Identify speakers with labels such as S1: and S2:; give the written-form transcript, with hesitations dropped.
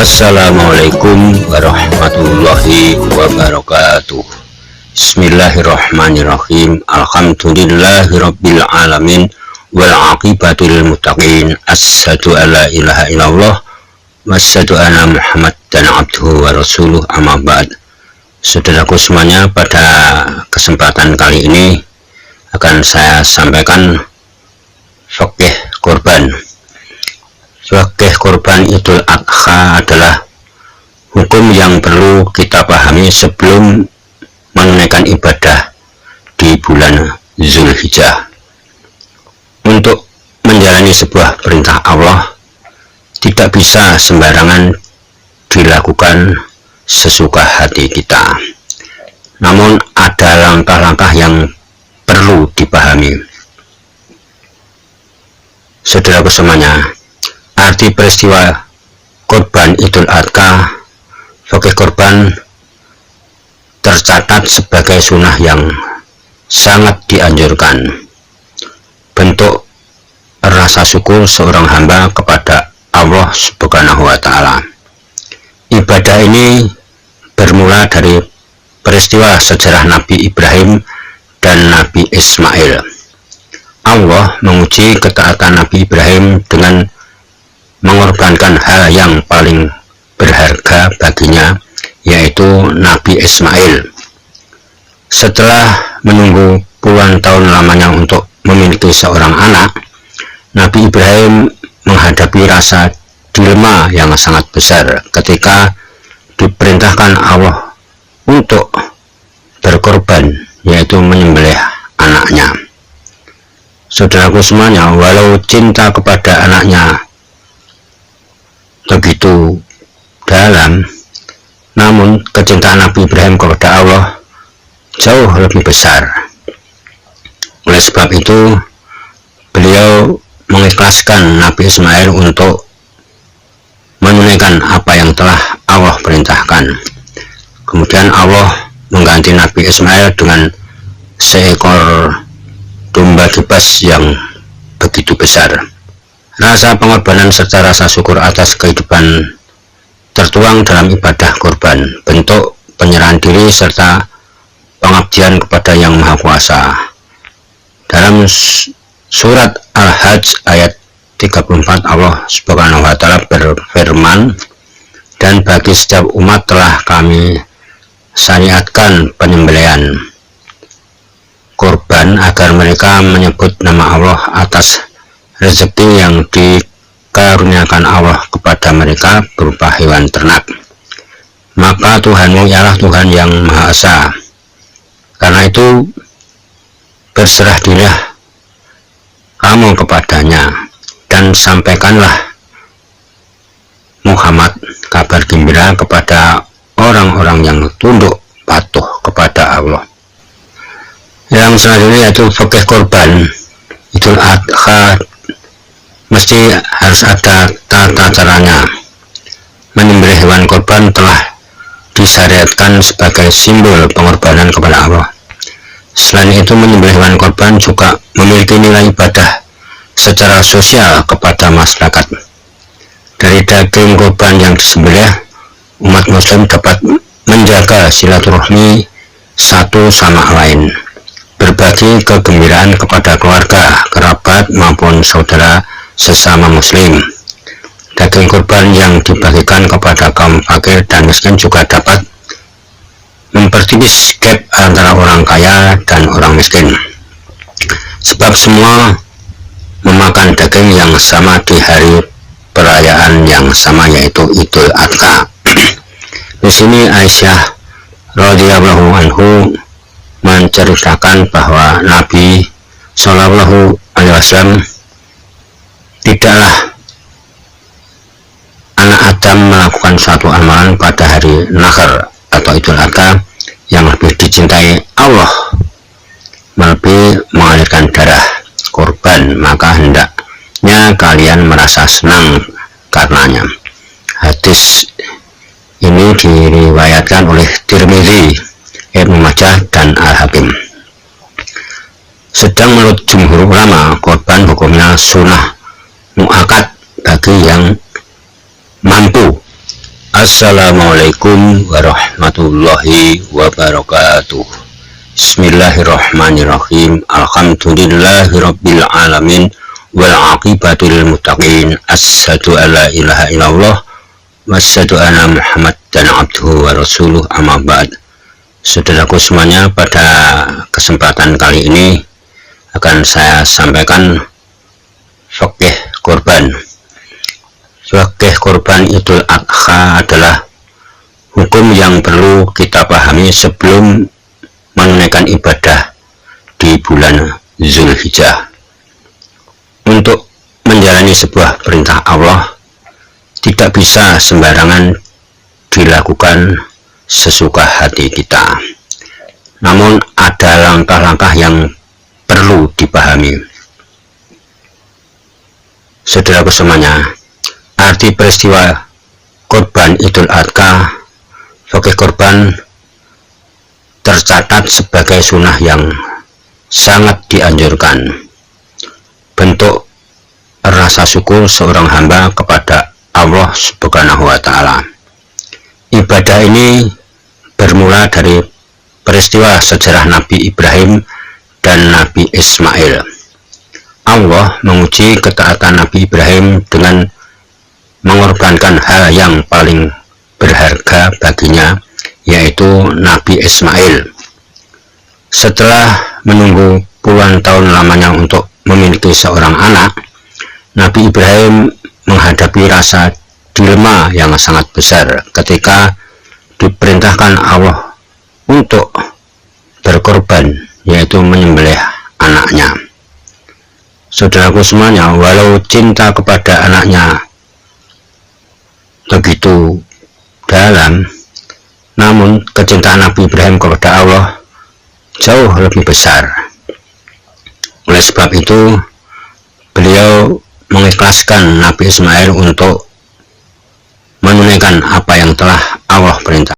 S1: Assalamualaikum warahmatullahi wabarakatuh. Bismillahirrahmanirrahim. Alhamdulillahirabbil alamin wal aqibatul muttaqin. Asyhadu alla ilaha illallah wa asyhadu anna Muhammadan abduhu wa rasuluh, amma ba'd. Saudaraku semuanya, pada kesempatan kali ini akan saya sampaikan fikih kurban. Fikih kurban Idul Adha adalah hukum yang perlu kita pahami sebelum menunaikan ibadah di bulan Zulhijjah. Untuk menjalani sebuah perintah Allah tidak bisa sembarangan dilakukan sesuka hati kita. Namun ada langkah-langkah yang perlu dipahami. Saudaraku semuanya, arti peristiwa kurban Idul Adha, fikih kurban tercatat sebagai sunnah yang sangat dianjurkan, bentuk rasa syukur seorang hamba kepada Allah Subhanahu wa Ta'ala. Ibadah ini bermula dari peristiwa sejarah Nabi Ibrahim dan Nabi Ismail. Allah menguji ketaatan Nabi Ibrahim dengan mengorbankan hal yang paling berharga baginya, yaitu Nabi Ismail. Setelah menunggu puluhan tahun lamanya untuk memiliki seorang anak, Nabi Ibrahim menghadapi rasa dilema yang sangat besar ketika diperintahkan Allah untuk berkorban, yaitu menyembelih anaknya. Saudaraku semuanya, walau cinta kepada anaknya begitu dalam, namun kecintaan Nabi Ibrahim kepada Allah jauh lebih besar. Oleh sebab itu, beliau mengikhlaskan Nabi Ismail untuk menunaikan apa yang telah Allah perintahkan. Kemudian Allah mengganti Nabi Ismail dengan seekor domba kibas yang begitu besar. Rasa pengorbanan serta rasa syukur atas kehidupan tertuang dalam ibadah kurban, bentuk penyerahan diri serta pengabdian kepada Yang Maha Kuasa. Dalam surat Al-Hajj ayat 34, Allah Subhanahu wa Ta'ala berfirman, "Dan bagi setiap umat telah kami syariatkan penyembelihan kurban agar mereka menyebut nama Allah atas rezeki yang dikaruniakan Allah kepada mereka berupa hewan ternak. Maka Tuhanmu ialah Tuhan yang Maha Esa. Karena itu berserah dirilah kamu kepadanya dan sampaikanlah Muhammad kabar gembira kepada orang-orang yang tunduk patuh kepada Allah." Yang selanjutnya yaitu fikih kurban Idul Adha. Mesti harus ada tata caranya. Menyembelih hewan kurban telah disyariatkan sebagai simbol pengorbanan kepada Allah. Selain itu, menyembelih hewan kurban juga memiliki nilai ibadah secara sosial kepada masyarakat. Dari daging kurban yang disembelih, umat muslim dapat menjaga silaturahmi satu sama lain, berbagi kegembiraan kepada keluarga, kerabat maupun saudara sesama muslim. Daging kurban yang dibagikan kepada kaum fakir dan miskin juga dapat mempertipis gap antara orang kaya dan orang miskin, sebab semua memakan daging yang sama di hari perayaan yang sama, yaitu Idul Adha. Di sini Aisyah radhiyallahu anhu menceritakan bahwa Nabi Shallallahu alaihi wasallam, "Tidaklah anak Adam melakukan suatu amalan pada hari Nahr atau Idul Adha yang lebih dicintai Allah melebihi mengalirkan darah kurban, maka hendaknya kalian merasa senang karenanya." Hadis ini diriwayatkan oleh Tirmidzi, Ibnu Majah, dan Al-Hakim. Sedang menurut jumhur ulama, kurban hukumnya sunnah muakkad bagi yang mampu Assalamualaikum warahmatullahi wabarakatuh. Bismillahirrahmanirrahim. Alhamdulillahirabbil alamin wal aqibatu lil muttaqin. Asyhadu alla ilaha illallah wa asyhadu anna Muhammadan abduhu wa rasuluh, amma ba'd. Saudaraku semuanya, pada kesempatan kali ini akan saya sampaikan fikih kurban. Fikih kurban Idul Adha adalah hukum yang perlu kita pahami sebelum menunaikan ibadah di bulan Zulhijjah. Untuk menjalani sebuah perintah Allah tidak bisa sembarangan dilakukan sesuka hati kita. Namun ada langkah-langkah yang perlu dipahami. Saudaraku semuanya, arti peristiwa kurban Idul Adha, fikih kurban tercatat sebagai sunnah yang sangat dianjurkan, bentuk rasa syukur seorang hamba kepada Allah Subhanahu wa Ta'ala. Ibadah ini bermula dari peristiwa sejarah Nabi Ibrahim dan Nabi Ismail. Allah menguji ketaatan Nabi Ibrahim dengan mengorbankan hal yang paling berharga baginya, yaitu Nabi Ismail. Setelah menunggu puluhan tahun lamanya untuk memiliki seorang anak, Nabi Ibrahim menghadapi rasa dilema yang sangat besar ketika diperintahkan Allah untuk berkorban, yaitu menyembelih anaknya. Saudaraku semuanya, walau cinta kepada anaknya begitu dalam, namun kecintaan Nabi Ibrahim kepada Allah jauh lebih besar. Oleh sebab itu, beliau mengikhlaskan Nabi Ismail untuk menunaikan apa yang telah Allah perintah.